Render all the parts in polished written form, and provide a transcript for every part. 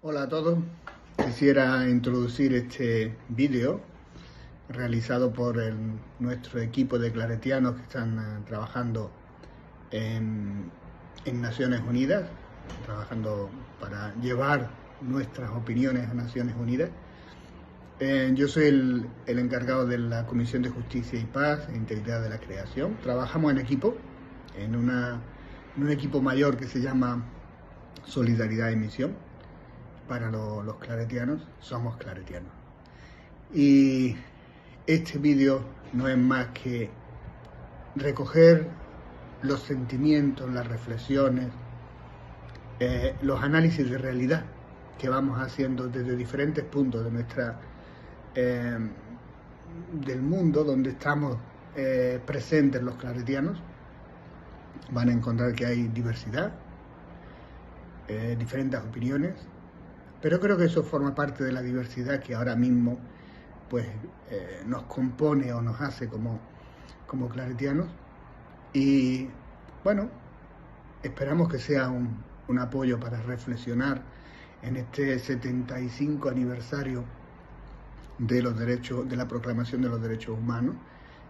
Hola a todos, quisiera introducir este vídeo realizado por nuestro equipo de claretianos que están trabajando en Naciones Unidas, trabajando para llevar nuestras opiniones a Naciones Unidas. Yo soy el encargado de la Comisión de Justicia y Paz e Integridad de la Creación. Trabajamos en equipo, en un equipo mayor que se llama Solidaridad y Misión. Para los claretianos, somos claretianos. Y este vídeo no es más que recoger los sentimientos, las reflexiones, los análisis de realidad que vamos haciendo desde diferentes puntos de del mundo donde estamos presentes los claretianos. Van a encontrar que hay diversidad, diferentes opiniones, pero creo que eso forma parte de la diversidad que ahora mismo pues, nos compone o nos hace como claretianos. Y bueno, esperamos que sea un apoyo para reflexionar en este 75 aniversario de la proclamación de los derechos humanos.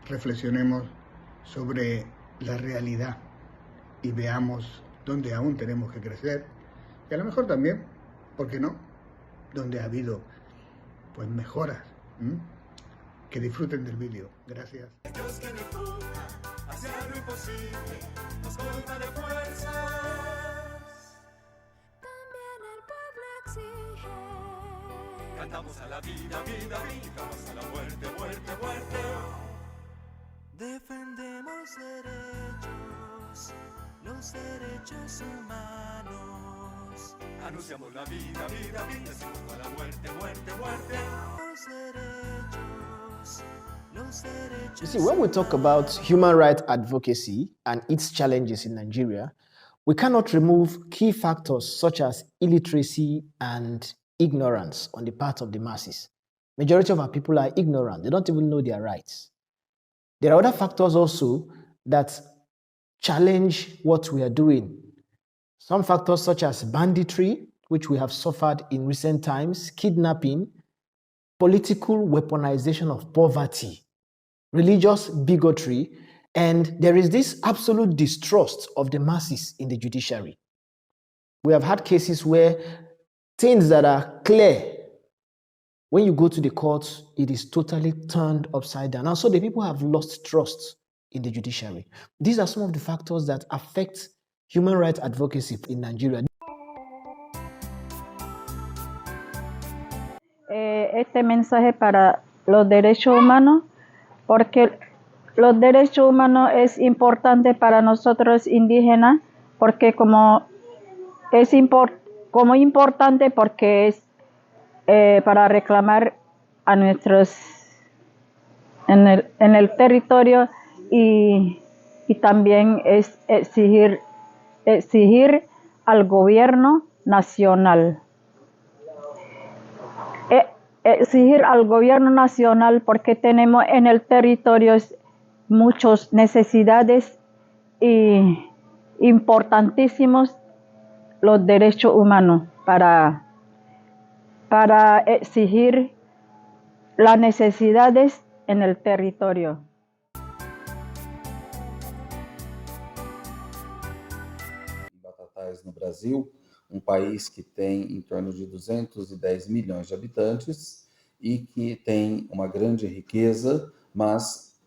Reflexionemos sobre la realidad y veamos dónde aún tenemos que crecer, y a lo mejor también, ¿por qué no?, donde ha habido pues mejoras. Que disfruten del vídeo. Gracias. Dios que me empuja hacia lo imposible, nos colma de fuerzas. También el pueblo exige. Cantamos a la vida, vida, vida, vamos a la muerte, muerte, muerte. Defendemos derechos, los derechos humanos. Anunciamos la vida, vida, vida, decimos a la muerte, muerte, muerte. Los derechos. You see, when we talk about human rights advocacy and its challenges in Nigeria, we cannot remove key factors such as illiteracy and ignorance on the part of the masses. Majority of our people are ignorant. They don't even know their rights. There are other factors also that challenge what we are doing. Some factors such as banditry, which we have suffered in recent times, kidnapping, political weaponization of poverty, religious bigotry, and there is this absolute distrust of the masses in the judiciary. We have had cases where things that are clear, when you go to the courts, it is totally turned upside down. And so the people have lost trust in the judiciary. These are some of the factors that affect human rights advocacy in Nigeria. Este mensaje para los derechos humanos, porque los derechos humanos es importante para nosotros indígenas, porque como importante porque es para reclamar a nuestros en el territorio y también es exigir al gobierno nacional. Exigir al gobierno nacional porque tenemos en el territorio muchas necesidades y importantísimos los derechos humanos para exigir las necesidades en el territorio. Batatais no Brasil, país que tem em torno de 210 milhões de habitantes e que tem uma grande riqueza, mas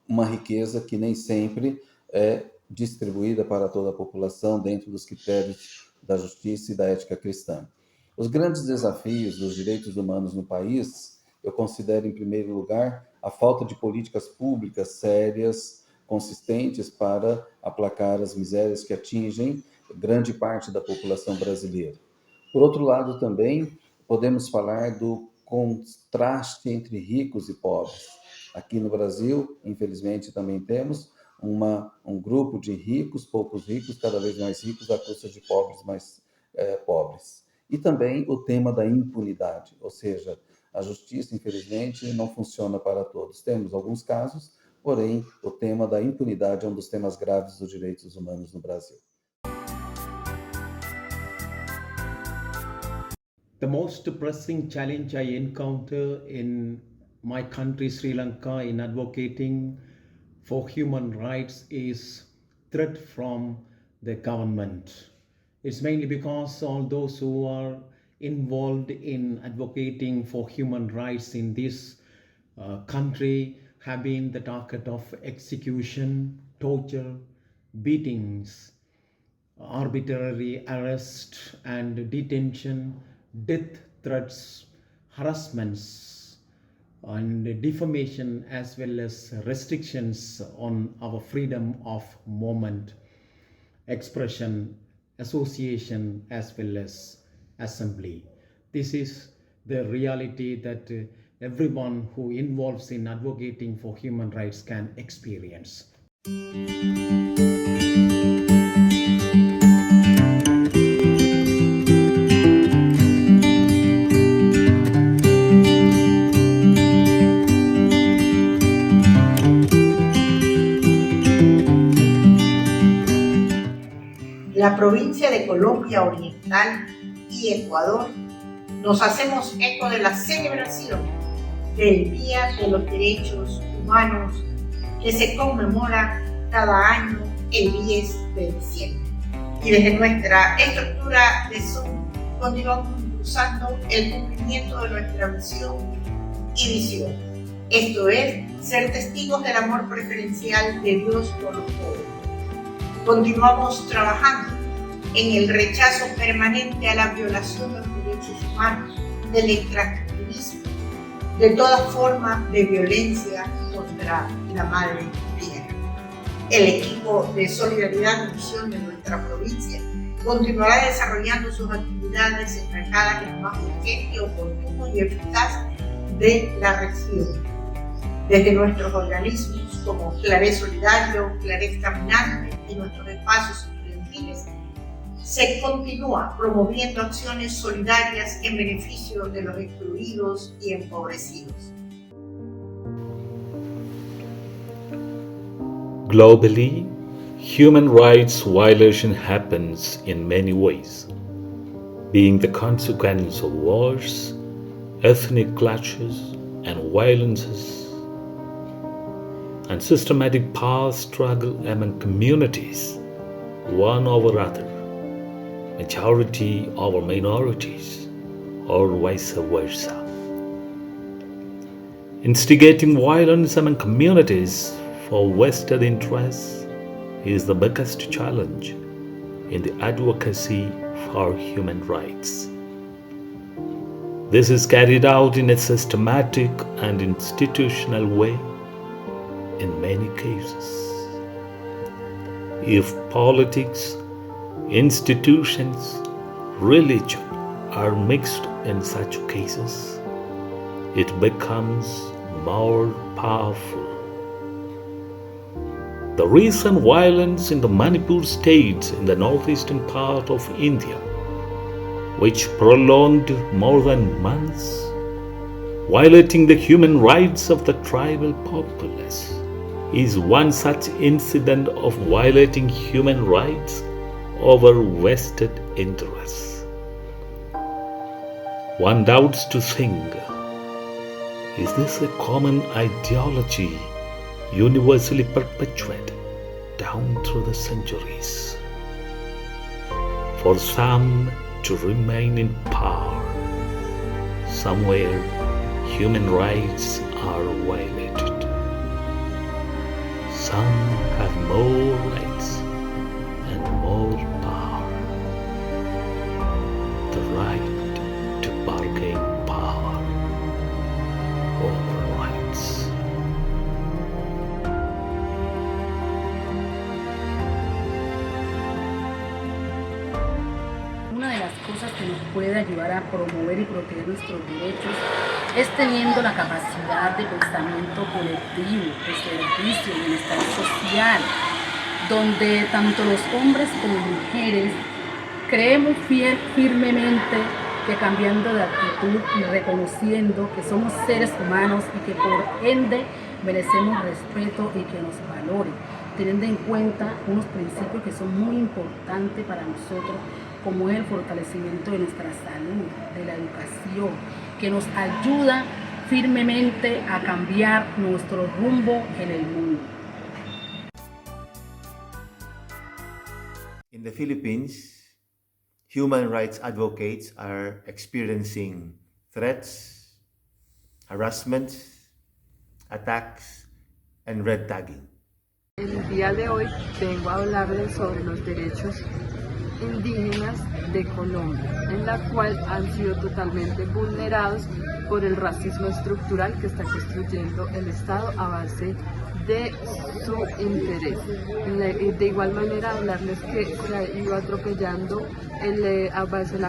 uma riqueza que nem sempre é distribuída para toda a população dentro dos critérios da justiça e da ética cristã. Os grandes desafios dos direitos humanos no país, eu considero, em primeiro lugar, a falta de políticas públicas sérias, consistentes para aplacar as misérias que atingem grande parte da população brasileira. Por outro lado, também podemos falar do contraste entre ricos e pobres. Aqui no Brasil, infelizmente, também temos um grupo de ricos, poucos ricos, cada vez mais ricos, à custa de pobres mais pobres. E também o tema da impunidade, ou seja, a justiça, infelizmente, não funciona para todos. Temos alguns casos, porém, o tema da impunidade é um dos temas graves dos direitos humanos no Brasil. The most pressing challenge I encounter in my country, Sri Lanka, in advocating for human rights is threat from the government. It's mainly because all those who are involved in advocating for human rights in this country have been the target of execution, torture, beatings, arbitrary arrest and detention, death threats, harassments, and defamation, as well as restrictions on our freedom of movement, expression, association, as well as assembly. This is the reality that everyone who involves in advocating for human rights can experience. La provincia de Colombia Oriental y Ecuador nos hacemos eco de la celebración del Día de los Derechos Humanos que se conmemora cada año el 10 de diciembre. Y desde nuestra estructura de Zoom continuamos impulsando el cumplimiento de nuestra misión y visión. Esto es, ser testigos del amor preferencial de Dios por los pobres. Continuamos trabajando en el rechazo permanente a la violación de los derechos humanos, del extractivismo, de toda forma de violencia contra la madre tierra. El equipo de solidaridad y misión de nuestra provincia continuará desarrollando sus actividades enmarcadas en lo más urgente, oportuno y eficaz de la región. Desde nuestros organismos como Claré Solidario, Claré Caminante y nuestros espacios estudiantiles, se continúa promoviendo acciones solidarias en beneficio de los excluidos y empobrecidos. Globally, human rights violation happens in many ways, being the consequence of wars, ethnic clashes, and violences, and systematic power struggle among communities, one over other, majority over minorities, or vice versa. Instigating violence among communities for vested interests is the biggest challenge in the advocacy for human rights. This is carried out in a systematic and institutional way in many cases. If politics, institutions, religion are mixed in such cases, it becomes more powerful. The recent violence in the Manipur state in the northeastern part of India, which prolonged more than months, violating the human rights of the tribal populace, is one such incident of violating human rights over vested interests. One doubts to think, is this a common ideology universally perpetuated down through the centuries? For some to remain in power, somewhere human rights are violated. Some have more rights and more power. The right to bargain power over rights. Una de las cosas que nos puede ayudar a promover y proteger nuestros derechos es teniendo la capacidad de pensamiento colectivo, de servicio, de bienestar social, donde tanto los hombres como mujeres creemos firmemente que cambiando de actitud y reconociendo que somos seres humanos y que por ende merecemos respeto y que nos valoren, teniendo en cuenta unos principios que son muy importantes para nosotros como es el fortalecimiento de nuestra salud, de la educación, que nos ayuda firmemente a cambiar nuestro rumbo en el mundo. In the Philippines, human rights advocates are experiencing threats, harassment, attacks, and red tagging. El día de hoy vengo a hablarles sobre los derechos indígenas de Colombia, en la cual han sido totalmente vulnerados por el racismo estructural que está construyendo el Estado a base de su interés. De igual manera, hablarles que se ha ido atropellando a base de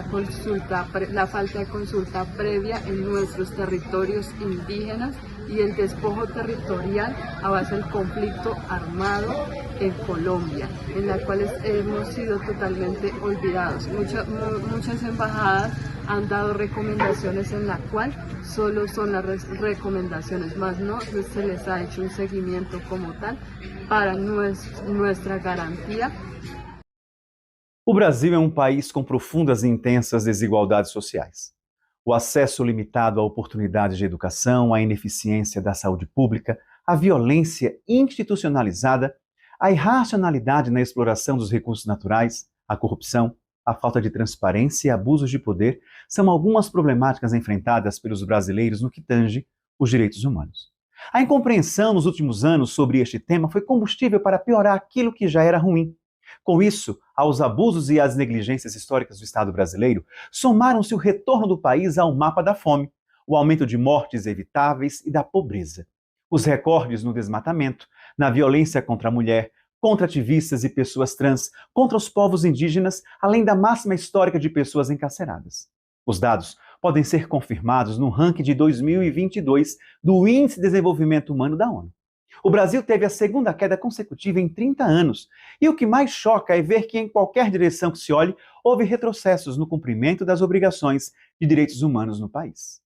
la falta de consulta previa en nuestros territorios indígenas y el despojo territorial a base del conflicto armado en Colombia, en la cual hemos sido totalmente olvidados. Muchas embajadas han dado recomendaciones en la cual solo son las recomendaciones, más no se les ha hecho un seguimiento como tal para nuestra garantía. O Brasil é um país com profundas e intensas desigualdades sociais. O acesso limitado a oportunidades de educação, a ineficiência da saúde pública, a violência institucionalizada, a irracionalidade na exploração dos recursos naturais, a corrupção, a falta de transparência e abusos de poder são algumas problemáticas enfrentadas pelos brasileiros no que tange os direitos humanos. A incompreensão nos últimos anos sobre este tema foi combustível para piorar aquilo que já era ruim. Com isso, aos abusos e às negligências históricas do Estado brasileiro, somaram-se o retorno do país ao mapa da fome, o aumento de mortes evitáveis e da pobreza, os recordes no desmatamento, na violência contra a mulher, contra ativistas e pessoas trans, contra os povos indígenas, além da máxima histórica de pessoas encarceradas. Os dados podem ser confirmados no ranking de 2022 do Índice de Desenvolvimento Humano da ONU. O Brasil teve a segunda queda consecutiva em 30 anos, e o que mais choca é ver que em qualquer direção que se olhe, houve retrocessos no cumprimento das obrigações de direitos humanos no país.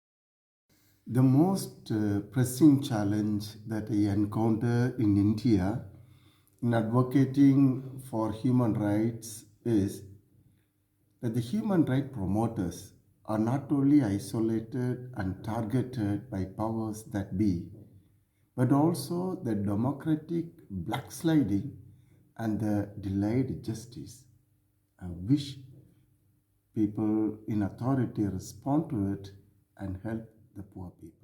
The most pressing challenge that I encounter in India in advocating for human rights is that the human rights promoters are not only isolated and targeted by powers that be, but also the democratic backsliding and the delayed justice. I wish people in authority respond to it and help the poor people.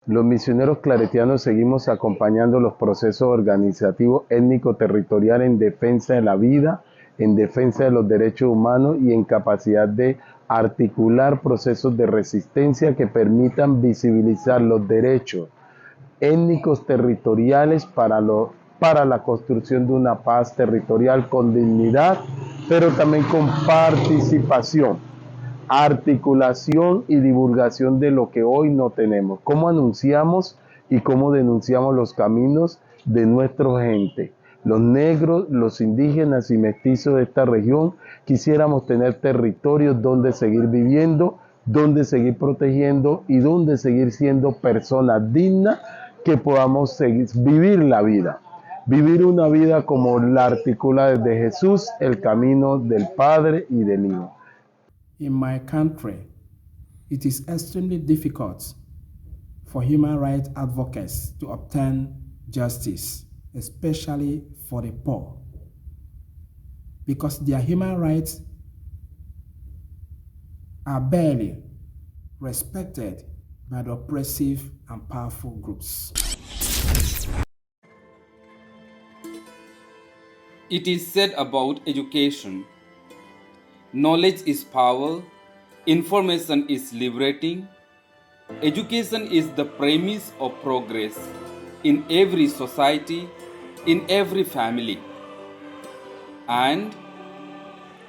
Los misioneros claretianos seguimos acompañando los procesos organizativos étnico-territoriales en defensa de la vida, en defensa de los derechos humanos y en capacidad de articular procesos de resistencia que permitan visibilizar los derechos étnicos territoriales para la construcción de una paz territorial con dignidad, pero también con participación, articulación y divulgación de lo que hoy no tenemos. Cómo anunciamos y cómo denunciamos los caminos de nuestra gente. Los negros, los indígenas y mestizos de esta región quisiéramos tener territorios donde seguir viviendo, donde seguir protegiendo y donde seguir siendo personas dignas que podamos vivir la vida. Vivir una vida como la articula desde Jesús, el camino del Padre y del Hijo. In my country, it is extremely difficult for human rights advocates to obtain justice, especially for the poor, because their human rights are barely respected by the oppressive and powerful groups. It is said about education, knowledge is power, information is liberating. Education is the premise of progress in every society, in every family. And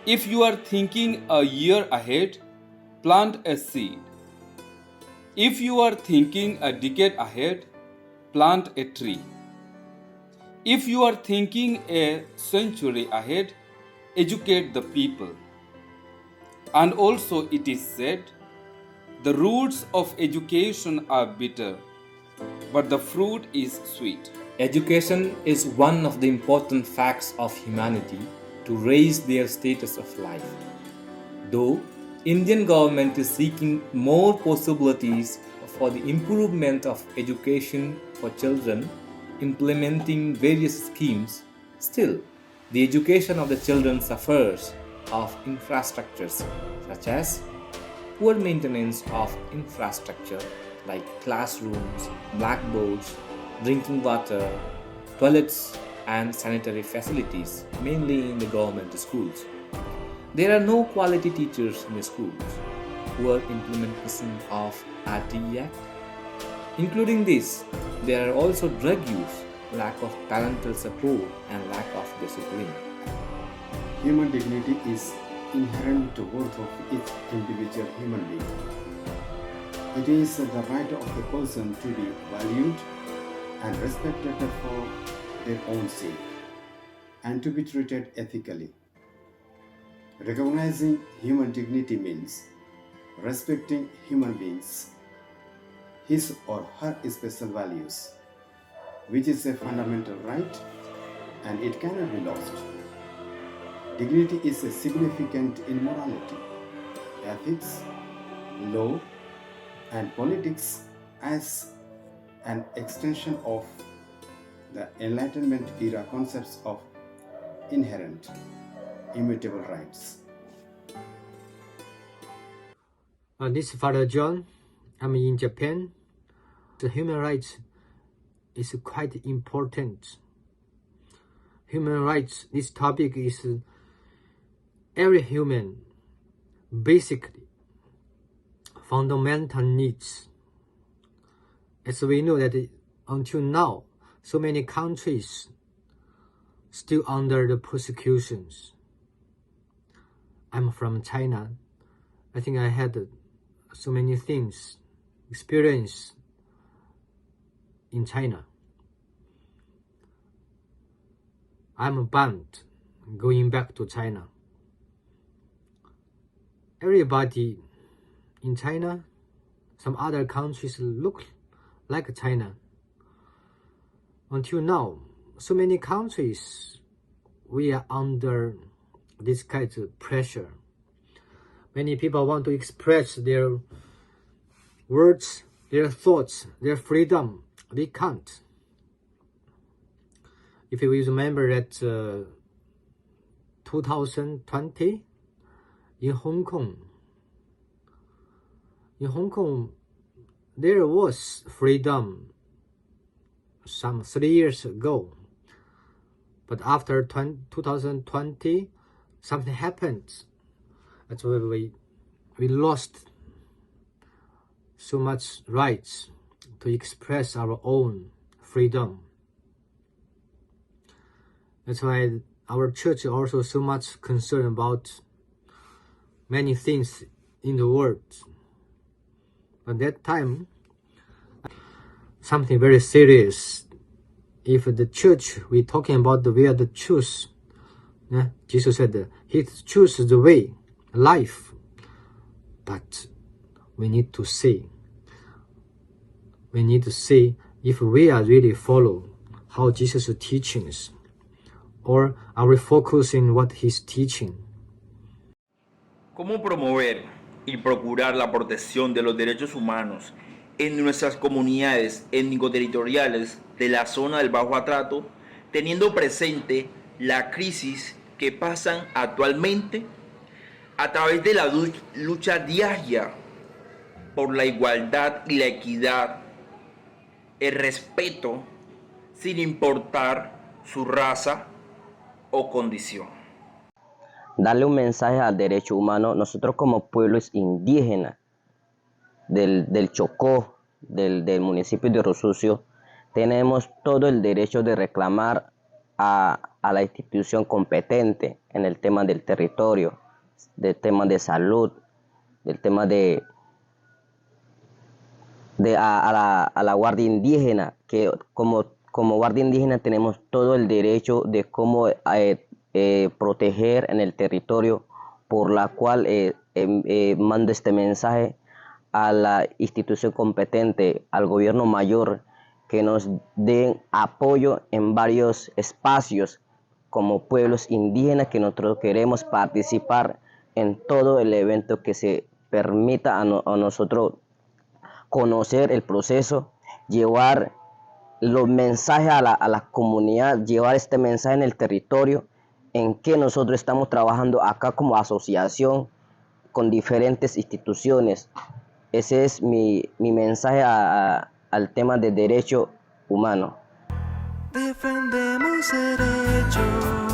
if you are thinking a year ahead, plant a seed. If you are thinking a decade ahead, plant a tree. If you are thinking a century ahead, educate the people. And also it is said, the roots of education are bitter, but the fruit is sweet. Education is one of the important facts of humanity to raise their status of life. Though Indian government is seeking more possibilities for the improvement of education for children, implementing various schemes, still the education of the children suffers of infrastructures such as poor maintenance of infrastructure like classrooms, blackboards, drinking water, toilets, and sanitary facilities, mainly in the government schools. There are no quality teachers in the schools, poor implementation of RTE Act. Including this, there are also drug use, lack of parental support, and lack of discipline. Human dignity is inherent to worth of each individual human being. It is the right of the person to be valued and respected for their own sake, and to be treated ethically. Recognizing human dignity means respecting human beings, his or her special values, which is a fundamental right and it cannot be lost. Dignity is significant in morality, ethics, law, and politics as an extension of the Enlightenment era concepts of inherent, immutable rights. This is Father John. I'm in Japan. The human rights is quite important. Human rights, this topic is every human basically fundamental needs. As we know that until now, so many countries still under the persecutions. I'm from China. I think I had so many things experience in China. I'm bound going back to China. Everybody in China, some other countries look like China. Until now, so many countries, we are under this kind of pressure. Many people want to express their words, their thoughts, their freedom. They can't. If you remember that 2020 in Hong Kong, there was freedom some 3 years ago. But after 2020, something happened. That's why we lost so much rights to express our own freedom. That's why our church is also so much concerned about many things in the world. At that time, something very serious. If the church, we're talking about we are the choose. Yeah? Jesus said, He chooses the way, life. But we need to see. We need to see if we are really follow how Jesus' teachings, or are we focusing what He's teaching? ¿Cómo promover y procurar la protección de los derechos humanos en nuestras comunidades étnico-territoriales de la zona del Bajo Atrato, teniendo presente la crisis que pasan actualmente a través de la lucha diaria por la igualdad y la equidad, el respeto sin importar su raza o condición? Darle un mensaje al derecho humano, nosotros como pueblos indígenas del Chocó, del municipio de Rosucio, tenemos todo el derecho de reclamar a la institución competente en el tema del territorio, del tema de salud, del tema a la Guardia Indígena, que como Guardia Indígena tenemos todo el derecho de cómo proteger en el territorio, por la cual mando este mensaje a la institución competente, al gobierno mayor, que nos den apoyo en varios espacios como pueblos indígenas, que nosotros queremos participar en todo el evento que se permita a nosotros conocer el proceso, llevar los mensajes a la comunidad, llevar este mensaje en el territorio en que nosotros estamos trabajando acá como asociación con diferentes instituciones. Ese es mi mensaje al tema de derecho humano. Defendemos derechos.